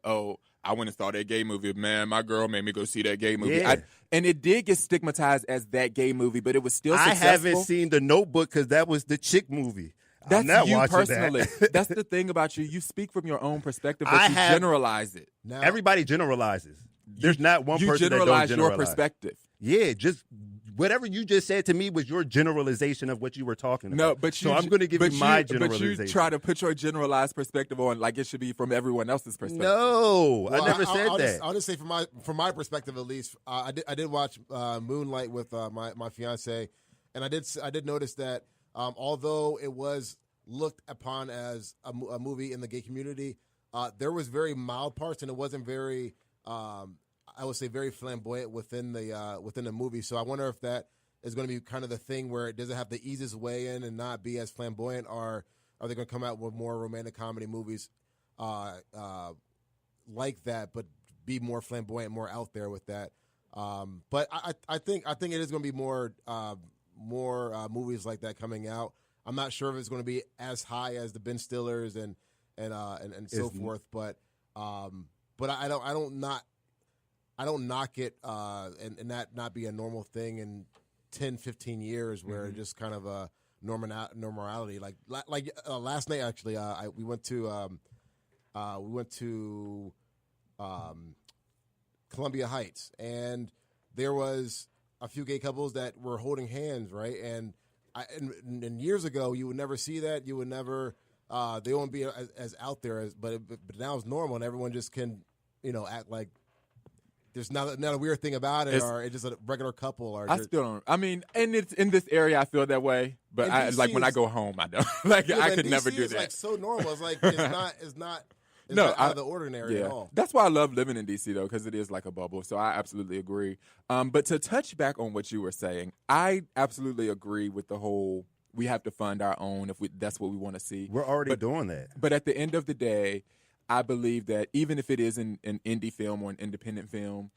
I went and saw that gay movie. Man, my girl made me go see that gay movie.
Yeah.
And it did get stigmatized as that gay movie, but it was still
I
successful.
haven't seen The Notebook because that was the chick movie.
That's
I'm not
you
watching
personally.
That.
That's the thing about you. You speak from your own perspective, but
I
you
have-
generalize it.
Now,
Everybody generalizes. There's not one
You
person that don't
generalize
generalize.
your perspective.
Yeah, just whatever you just said to me was your generalization of what you were talking about.
No, but you.
so I'm going to give you my generalization.
But you try to put your generalized perspective on like it should be from everyone else's perspective.
No,
well,
I never said
I'll
that.
I'll just say from my perspective at least, I did watch Moonlight with my fiance, and I did notice that although it was looked upon as a movie in the gay community, there was very mild parts, and it wasn't very, I would say, very flamboyant within the movie. So I wonder if that is going to be kind of the thing where it doesn't have the easiest way in and not be as flamboyant, or are they going to come out with more romantic comedy movies like that, but be more flamboyant, more out there with that? But I think it is going to be more movies like that coming out. I'm not sure if it's going to be as high as the Ben Stillers and so forth, but I don't knock it and that not be a normal thing in 10, 15 years where it's just kind of a normality. Like last night actually, we went to Columbia Heights, and there was a few gay couples that were holding hands, right? And years ago, you would never see that. You would never. They won't be as out there but now it's normal, and everyone just can, act like there's not a weird thing about it, or it's just a regular couple. Or
I still don't. I mean, and it's in this area I feel that way, but like when I go home, I don't. Like I could never do that.
Like so normal. It's like it's not out of the ordinary at all.
That's why I love living in DC though, because it is like a bubble. So I absolutely agree. But to touch back on what you were saying, I absolutely agree with the whole. We have to fund our own if that's what we want to see.
We're already doing that.
But at the end of the day, I believe that even if it is an indie film or an independent film,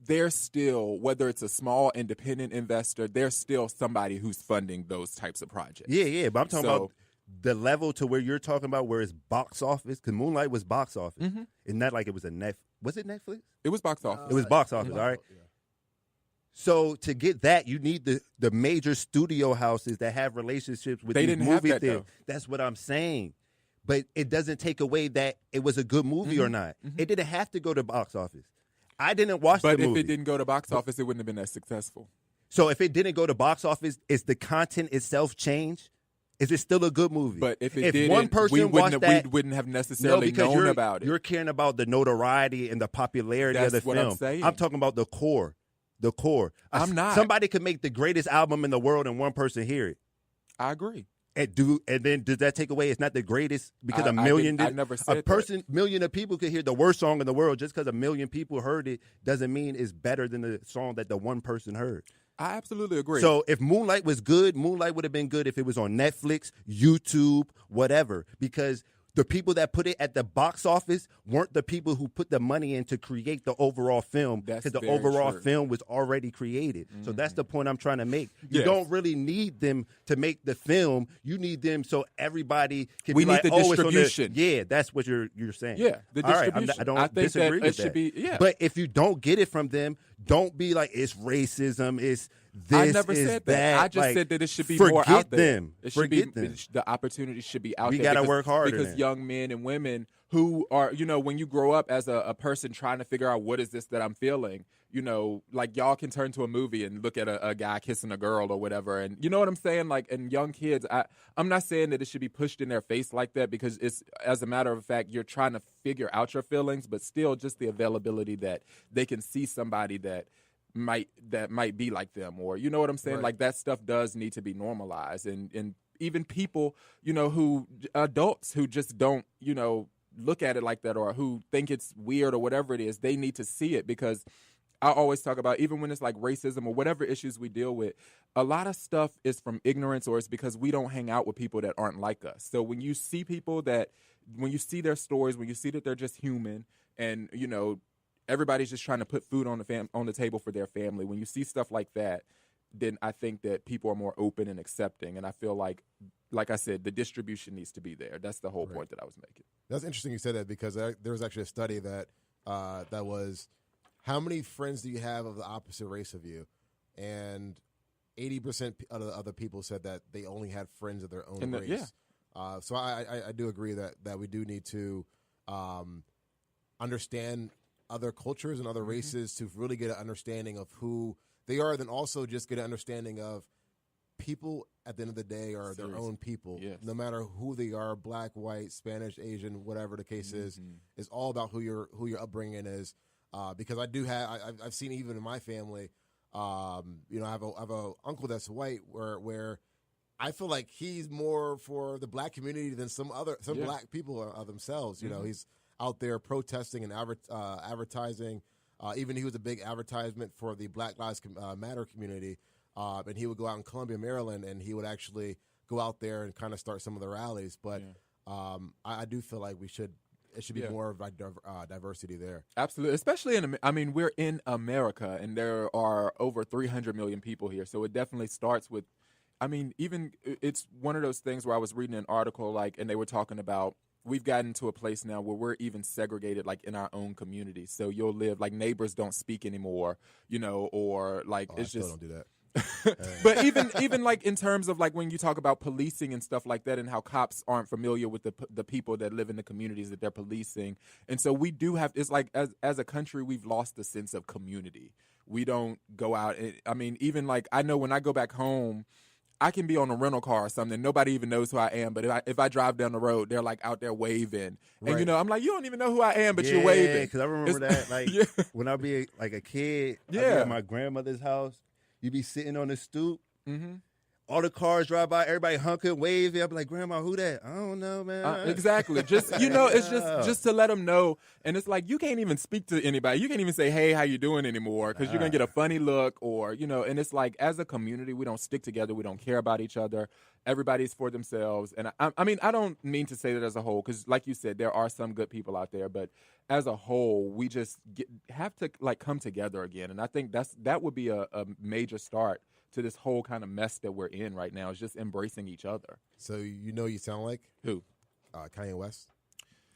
there's still, whether it's a small independent investor, there's still somebody who's funding those types of projects.
Yeah, but I'm talking about the level to where you're talking about where it's box office, because Moonlight was box office.
Mm-hmm.
It's not like it was was it Netflix?
It was box office.
It was box office, all right?
Yeah.
So to get that, you need the major studio houses that have relationships with
They
these
didn't have
movie
that,
theaters.
though.
That's what I'm saying. But it doesn't take away that it was a good movie or not.
Mm-hmm.
It didn't have to go to box office. I didn't watch
But
the movie.
if it didn't go to box office, it wouldn't have been as successful.
So if it didn't go to box office, is the content itself changed? Is it still a good movie?
But if it didn't,
one person
we
watched that,
wouldn't have necessarily
because
known about it.
You're caring about the notoriety and the popularity of the
That's what
film.
I'm saying.
I'm talking about the core. The core.
I'm not.
Somebody could make the greatest album in the world and one person hear it.
I agree.
And then does that take away? It's not the greatest because a million.
I never said
million of people could hear the worst song in the world. Just because a million people heard it doesn't mean it's better than the song that the one person heard.
I absolutely agree.
So if Moonlight was good, Moonlight would have been good if it was on Netflix, YouTube, whatever. Because the people that put it at the box office weren't the people who put the money in to create the overall film, because the overall film was already created. Mm-hmm. So that's the point I'm trying to make. You don't really need them to make the film. You need them so everybody can be like,
the distribution.
Yeah, that's what you're saying.
Yeah, the distribution.
Right, I don't
think
disagree
that
with
it should be, yeah.
But if you don't get it from them, don't be like, it's racism, it's this,
I never said that. I just said that it should be more out there.
Them.
It should
forget
be,
them.
The opportunity should be out there.
We got to work harder.
Because young men and women who are, when you grow up as a person trying to figure out what is this that I'm feeling, like y'all can turn to a movie and look at a guy kissing a girl or whatever. And you know what I'm saying? Like, and young kids, I'm not saying that it should be pushed in their face like that, because it's, as a matter of fact, you're trying to figure out your feelings, but still just the availability that they can see somebody that might be like them, or you know what I'm saying?
Right.
Like, that stuff does need to be normalized, and even people, who adults who just don't, look at it like that, or who think it's weird or whatever it is, they need to see it. Because I always talk about, even when it's like racism or whatever issues we deal with, a lot of stuff is from ignorance, or it's because we don't hang out with people that aren't like us. So when you see people when you see their stories, when you see that they're just human, and everybody's just trying to put food on the table for their family, when you see stuff like that, then I think that people are more open and accepting. And I feel like I said, the distribution needs to be there. That's the whole point that I was making.
That's interesting you said that, because there was actually a study that was, how many friends do you have of the opposite race of you? And 80% of the other people said that they only had friends of their own race. Yeah. So I do agree that we do need to understand other cultures and other races to really get an understanding of who they are, then also just get an understanding of people at the end of the day are their own people.
Yes.
No matter who they are, black, white, Spanish, Asian, whatever the case is, it's all about who your upbringing is. Because I've seen, even in my family, I have a uncle that's white where I feel like he's more for the black community than some black people are themselves. He's out there protesting and advertising. Even he was a big advertisement for the Black Lives Matter community. And he would go out in Columbia, Maryland, and he would actually go out there and kind of start some of the rallies. But I do feel like it should be more of diversity there.
Absolutely. Especially we're in America, and there are over 300 million people here. So it definitely starts with, it's one of those things where I was reading an article, and they were talking about, we've gotten to a place now where we're even segregated, in our own community. So you'll live, neighbors don't speak anymore, or it's
still
just.
Don't do that.
But even in terms of when you talk about policing and stuff like that, and how cops aren't familiar with the people that live in the communities that they're policing, and so we do have, it's as a country, we've lost the sense of community. We don't go out. Even I know when I go back home, I can be on a rental car or something. Nobody even knows who I am. But if I drive down the road, they're like out there waving. And, you know, I'm like, you don't even know who I am, but you're waving.
Yeah, because I remember that. Like, when I be like a kid, I'd be at my grandmother's house. You be sitting on the stoop. Mm-hmm. All the cars drive by, everybody honking, waving. I'll be like, Grandma, who that? I don't know, man.
Exactly. Just, you know, it's just to let them know. And it's like, you can't even speak to anybody. You can't even say, hey, how you doing anymore? Because you're going to get a funny look or, you know, and it's like, as a community, we don't stick together. We don't care about each other. Everybody's for themselves. And I mean, I don't mean to say that as a whole, because like you said, there are some good people out there. But as a whole, we just have to, like, come together again. And I think that would be a major start to this whole kind of mess that we're in right now, is just embracing each other.
So you know you sound like?
Who?
Kanye West.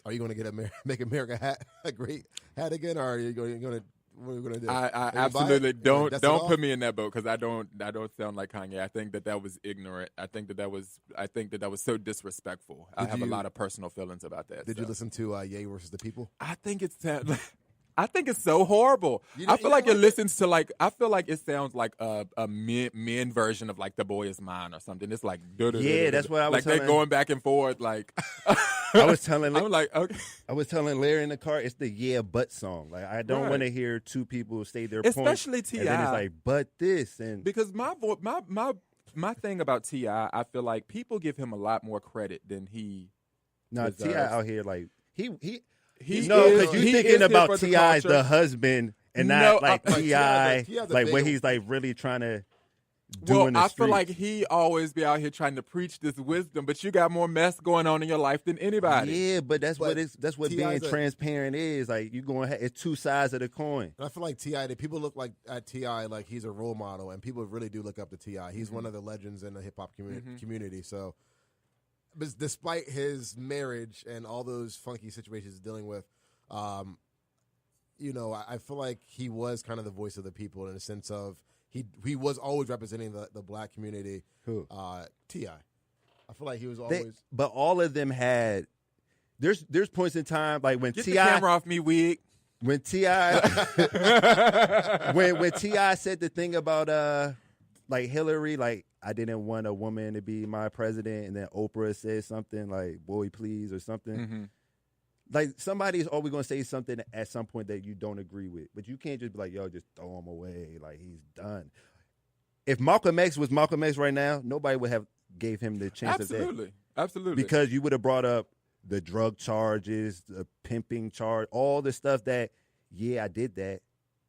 Are you going to get make America a great hat again, or are you going to what are you going to do?
I absolutely don't put me in that boat, because I don't sound like Kanye. I think that was ignorant. I think that was so disrespectful. I have a lot of personal feelings about that.
Did you listen to Ye versus the People?
I think it's so horrible. I feel like it listens to I feel like it sounds like a men version of like The Boy Is Mine or something. It's like
that's what I was
like
telling.
they're going back and forth like.
I was telling.
I'm like, okay.
I was telling Larry in the car, it's the "Yeah But" song. Like, I don't want to hear two people say their point,
especially T.I.
And then it's like, but this and
because my thing about T.I., I feel like people give him a lot more credit than he.
No, T.I. out here like he.
No,
because you thinking about T.I. the husband and not like T.I. like when he's like really trying to do in the
I
streets.
feel like he always be out here trying to preach this wisdom, but you got more mess going on in your life than anybody.
Yeah, but that's what being transparent is. Like, you going it's two sides of the coin.
And I feel like T.I. people look like at T.I. like he's a role model, and people really do look up to T.I. He's one of the legends in the hip hop community. So. But despite his marriage and all those funky situations he's dealing with, you know, I feel like he was kind of the voice of the people in the sense of he was always representing the black community.
Who?
T.I. I feel like he was always.
But all of them had. There's points in time like when
Get
T.I.
the camera off me, wig.
When T.I. when T.I. said the thing about like Hillary, like, I didn't want a woman to be my president, and then Oprah said something like, boy, please, or something. Mm-hmm. Like, somebody's always going to say something at some point that you don't agree with. But you can't just be like, yo, just throw him away. Like, he's done. If Malcolm X was Malcolm X right now, nobody would have gave him the chance of that.
Absolutely.
Because you would have brought up the drug charges, the pimping charge, all the stuff that, yeah, I did that.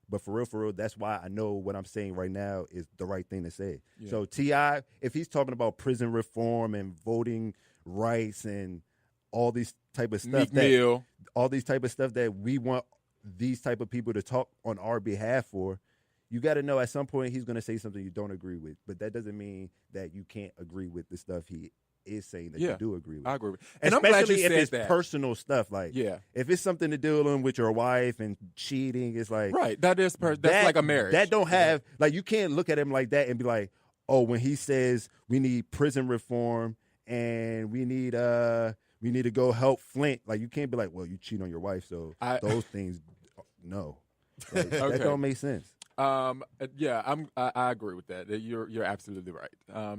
But for real, that's why I know what I'm saying right now is the right thing to say. Yeah. So T.I., if he's talking about prison reform and voting rights and all these type of stuff, all these type of stuff that we want these type of people to talk on our behalf for, you got to know at some point he's going to say something you don't agree with. But that doesn't mean that you can't agree with the stuff he is saying that you do agree with.
I agree with. And
especially
I'm glad you
if
said
it's
that.
Personal stuff. Like, if it's something to do with your wife and cheating, it's like
that's like a marriage.
That don't have like, you can't look at him like that and be like, oh, when he says we need prison reform and we need to go help Flint. Like, you can't be like, well, you cheat on your wife, so those things, no, like, that don't make sense.
I agree with that. You're absolutely right.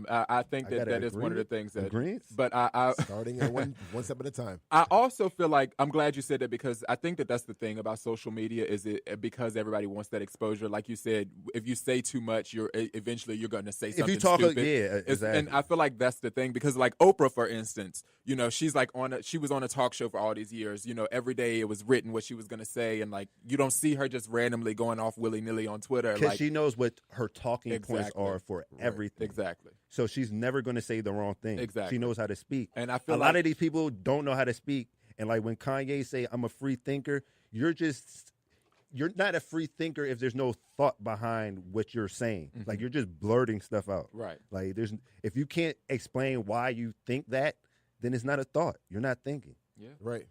I think that is one of the things that.
Agreements?
But I
starting at one step at a time.
I also feel like I'm glad you said that, because I think that that's the thing about social media is because everybody wants that exposure. Like you said, if you say too much, eventually you're going to say something
if you talk,
stupid.
Yeah, exactly.
And I feel like that's the thing, because like Oprah, for instance, you know, she's like she was on a talk show for all these years. You know, every day it was written what she was going to say, and like you don't see her just randomly going off willy nilly on Twitter.
Because she knows what her talking points are for everything.
Exactly.
So she's never going to say the wrong thing.
Exactly.
She knows how to speak.
And I feel
a lot of these people don't know how to speak. And like when Kanye say, I'm a free thinker, you're not a free thinker if there's no thought behind what you're saying. Mm-hmm. Like, you're just blurting stuff out.
Right.
Like, if you can't explain why you think that, then it's not a thought. You're not thinking.
Yeah.
Right.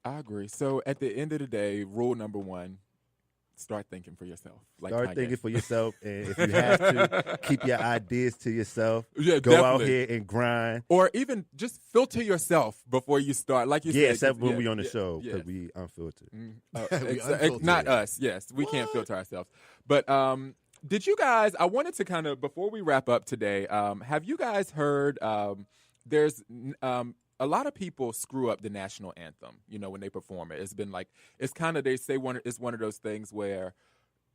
I agree. So at the end of the day, rule number 1, start thinking for yourself. Like
Start
Kanye.
thinking for yourself, and if you have to, keep your ideas to yourself.
Yeah,
Go
definitely.
out here and grind.
Or even just filter yourself before you start. Like you said.
Except when we on the show, because we unfiltered.
Unfiltered.
Not us. Yes, we can't filter ourselves. But Did you guys? I wanted to kind of before we wrap up today. Have you guys heard? There's a lot of people screw up the national anthem. You know, when they perform it, it's been like it's kind of they say it's one of those things where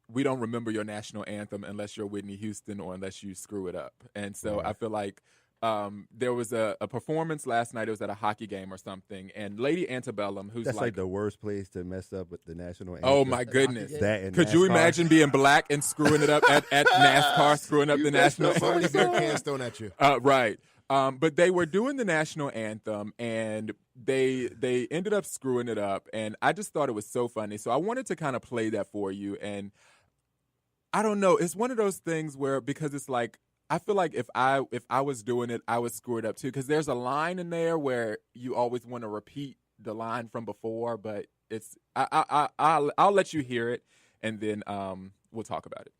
we don't remember your national anthem unless you're Whitney Houston or unless you screw it up. And so I feel like there was a performance last night. It was at a hockey game or something, and Lady Antebellum, who's
That's like the worst place to mess up with the national anthem.
oh my goodness,
That and
could you
NASCAR.
imagine being black and screwing it up at NASCAR, screwing up the national
So many
anthem?
beer cans thrown at you.
Right. But they were doing the national anthem, and they ended up screwing it up, and I just thought it was so funny. So I wanted to kind of play that for you, and I don't know. It's one of those things where because it's like I feel like if I was doing it, I would screw it up too. Because there's a line in there where you always want to repeat the line from before, but it's I'll let you hear it, and then we'll talk about it.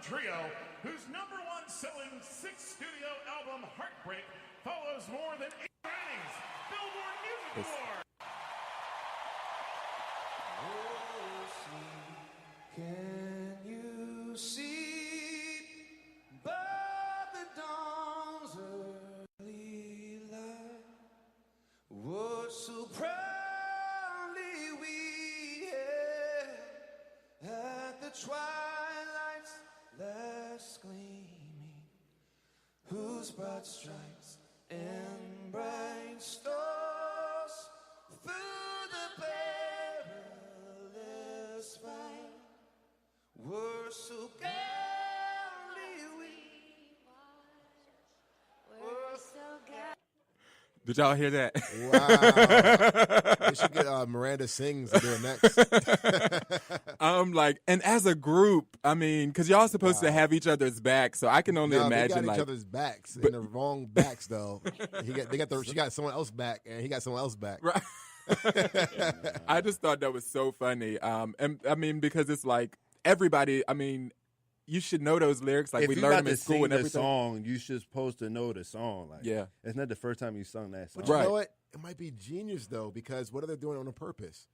Trio, whose #1 selling 6th studio album, Heartbreak, follows more than 8 ratings. Billboard Music Award.
Can you see by the dawn's early light what so proudly we hailed at the twilight's last gleaming, whose broad stripes and bright stars through the perilous fight were so gallantly were so gallantly.
Did y'all hear that?
Wow. They should get Miranda Sings to do it next.
Like, and as a group, I mean, because y'all supposed to have each other's back, so I can only
No,
imagine
they got
like
each other's backs, and the wrong backs though. She got someone else back, and he got someone else back.
Right. I just thought that was so funny. And I mean, because it's like everybody. I mean, you should know those lyrics. Like
If
we
you
learned
about
them in
to
school
sing
and
the
everything.
song, you should supposed to know the song. Like,
Yeah.
it's not the first time you sung that song.
But you
Right.
know what? It might be genius though, because what are they doing on a purpose?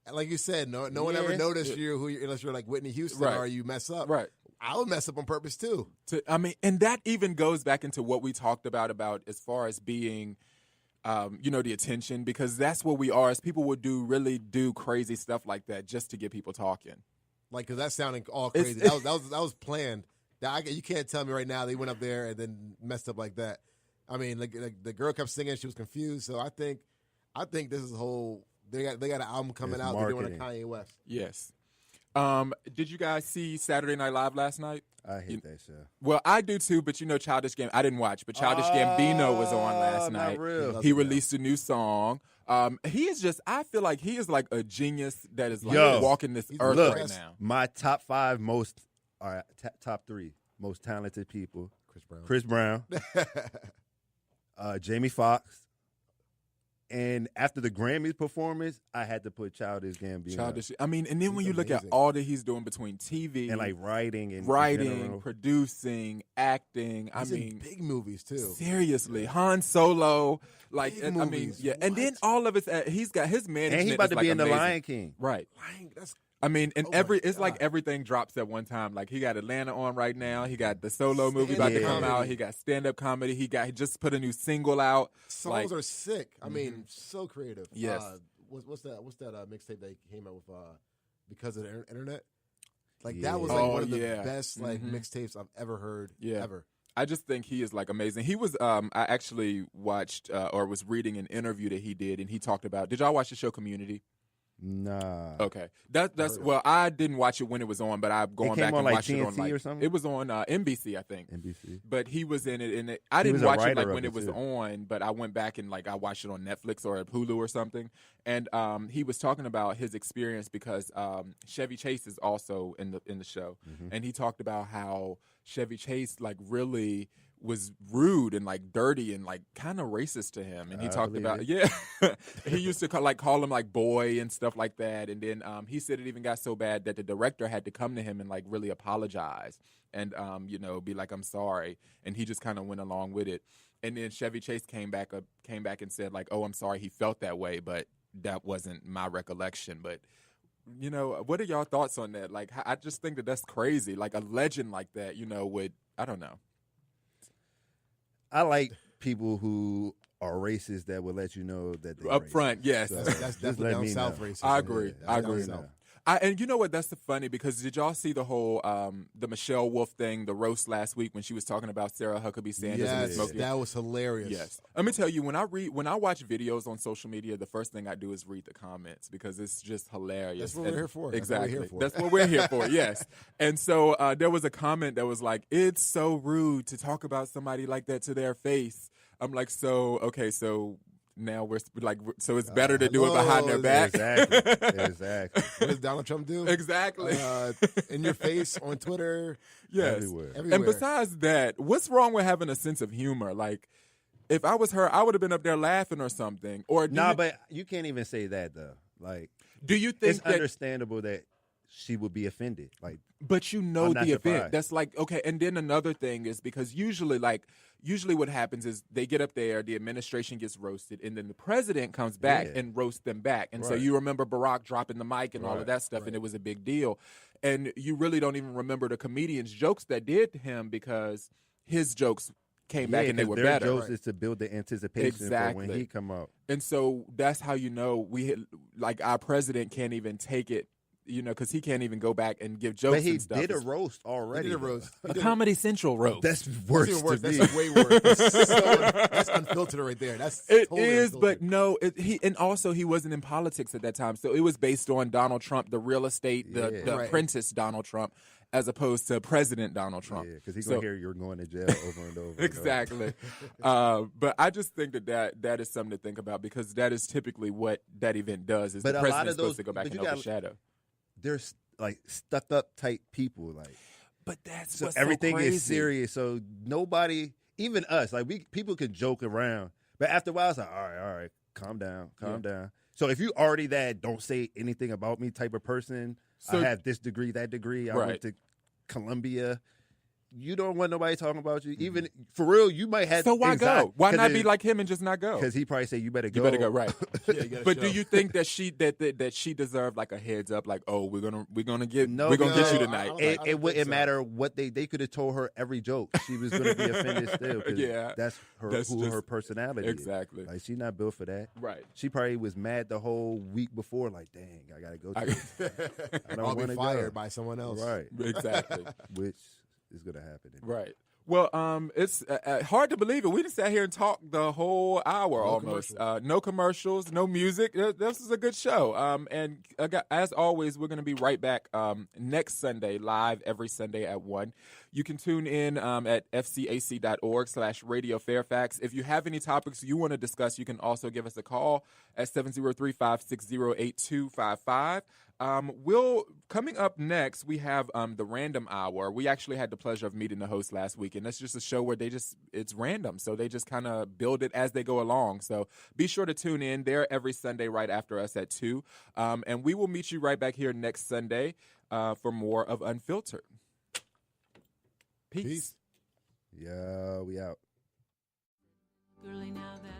And like you said, no one
Yeah.
ever noticed you unless you're like Whitney Houston
Right.
or you mess up.
Right.
I would mess up on purpose too.
I mean, and that even goes back into what we talked about as far as being, the attention, because that's what we are. As people would really do crazy stuff like that just to get people talking.
Like, because that's sounding all
It's-
crazy. That was planned. You can't tell me right now they went up there and then messed up like that. I mean, like the girl kept singing, she was confused. So I think this is whole. They got an album coming
It's
out. They're doing a
marketing.
Kanye West.
Yes. Did you guys see Saturday Night Live last night?
I hate that show.
Well, I do too, but Childish Gambino, I didn't watch, but Childish Gambino was on last
not
night.
real.
He released a new song. He is I feel like he is like a genius that is like
Yo,
walking this earth
Look,
right now.
my top 5 most, top 3 most talented people:
Chris
Chris
Brown.
Brown, Jamie Foxx, and after the Grammys performance, I had to put Childish Gambino.
I mean, and then when you look at
amazing.
all that he's doing between TV
and like writing and in
writing,
general.
producing, acting.
He's
I
in
mean,
big movies too.
seriously, Han Solo. Like,
Big
I mean,
movies.
yeah, and then
What?
all of it. He's got his management.
and he about
is
to
like
be in
amazing.
The Lion King.
Right.
That's
I mean, and
Oh my
it's like
God.
everything drops at one time. Like he got Atlanta on right now. He got the Solo movie about to
Stand-up
come out.
comedy.
He got stand-up comedy. He just put a new single out.
songs
Like,
are sick. I mean, so creative.
Yes.
What's that mixtape they came out with? Because of the internet. Like
Yeah.
that was like
Oh,
one of the
yeah.
best like
Mhm.
mixtapes I've ever heard.
Yeah.
Ever.
I just think he is like amazing. He was. I actually watched or was reading an interview that he did, and he talked about. Did y'all watch the show Community?
Nah.
Okay, that's well. I didn't watch it when it was on, but I'm going
came
back
on,
and
like,
watched it on
TNT or something?
It was on NBC, I think.
NBC.
But he was in it, and I
He
didn't
was a
watch it
writer
like
of
when
it,
it was
too.
on. But I went back and I watched it on Netflix or Hulu or something. And he was talking about his experience because Chevy Chase is also in the show,
Mm-hmm.
and he talked about how Chevy Chase really was rude and dirty and kind of racist to him. And he
I
talked
believe
about he used to call him boy and stuff like that. And then he said it even got so bad that the director had to come to him and really apologize and be like, I'm sorry. And he just kind of went along with it. And then Chevy Chase came back and said oh, I'm sorry he felt that way, but that wasn't my recollection. But you know, what are y'all thoughts on that? Like, I just think that that's crazy. Like a legend like that, you know, would, I don't know.
I like people who are racist that will let you know that they're
Up
racist.
front, yes.
So,
That's
just
definitely
let
down
me
south
know.
racist.
I agree.
Yeah,
I
that's down
agree.
south.
And you know what? That's the funny because did y'all see the whole the Michelle Wolf thing, the roast last week when she was talking about Sarah Huckabee Sanders and the
Yes,
smoking?
that was hilarious.
Yes. Let me tell you, when I watch videos on social media, the first thing I do is read the comments because it's just hilarious.
That's what we're here for. That's what we're
Exactly.
here for.
That's what we're here for. Yes. And so there was a comment that was like, "It's so rude to talk about somebody like that to their face." I'm like, so okay, so. Now we're like, so it's better to do it behind their back.
Exactly.
What does Donald Trump do?
Exactly.
In your face on Twitter.
Yes.
Everywhere.
And besides that, what's wrong with having a sense of humor? Like, if I was her, I would have been up there laughing or something. Or
But you can't even say that though. Like,
do you think
it's understandable that she would be offended? Like,
but you know
I'm not
the event.
surprised.
That's like, okay. And then another thing is because usually what happens is they get up there, the administration gets roasted, and then the president comes back and roasts them back. And so
Right.
you remember Barack dropping the mic and all of
Right.
that stuff, and it was a big deal. And you really don't even remember the comedian's jokes that did to him because his jokes came back and they
'cause
were
their
better.
jokes is to build the anticipation for when
Exactly.
he come out.
And so that's how you know our president can't even take it, you know, because he can't even go back and give jokes
But he
and stuff.
did a roast
He
already.
did a
though.
roast.
A Comedy Central roast.
That's
That's
worse
even
to
worse.
me.
That's way worse. That's unfiltered right there. That's
It
totally
is, but
unfiltered.
no. And also he wasn't in politics at that time, so it was based on Donald Trump, the real estate, the
Yeah.
Right.
apprentice Donald Trump, as opposed to President Donald Trump.
Yeah, because he's
So-
gonna hear you're going to jail over and over.
Exactly. But I just think that is something to think about because that is typically what that event does. Is
But
the
a lot
president's
of those-
supposed to go back
but
and
you gotta-
overshadow.
There's like stuck up type people, like
But that's
so
what's
everything
so crazy.
is serious. So nobody, even us, like people can joke around, but after a while, it's like, all right, calm down. So if you already that don't say anything about me type of person,
So-
I have this degree, that degree, I
Right.
went to Columbia. You don't want nobody talking about you. Even for real, you might have.
So why go? Why not be like him and just not go?
Because he probably say you better go.
You better go, right?
Yeah, you gotta
But
show.
do you think that she deserved like a heads up, like, oh, we're gonna get
No,
we're gonna get you
no,
tonight?
I don't
It
think
wouldn't
so.
matter what they could have told her every joke. She was going to be offended still. 'Cause
Yeah.
that's her
That's
who
just-
her personality is.
Exactly.
Like she's not built for that.
Right.
She probably was mad the whole week before. Like, dang, I got to go. To this. I don't
I'll be
want to
fired
go.
by someone else.
Right.
Exactly.
Which is going to happen.
Right. Well, it's hard to believe it. We just sat here and talked the whole hour almost. No commercials, no music. This is a good show. And as always, we're going to be right back next Sunday, live every Sunday at 1. You can tune in at fcac.org/Radio Fairfax. If you have any topics you want to discuss, you can also give us a call at 703-560-8255. Coming up next, we have the Random Hour. We actually had the pleasure of meeting the host last week, and that's just a show where it's random, so they just kind of build it as they go along. So be sure to tune in. They're every Sunday right after us at 2, and we will meet you right back here next Sunday for more of Unfiltered. Peace.
Peace.
Yeah, we out.
Girlie, now that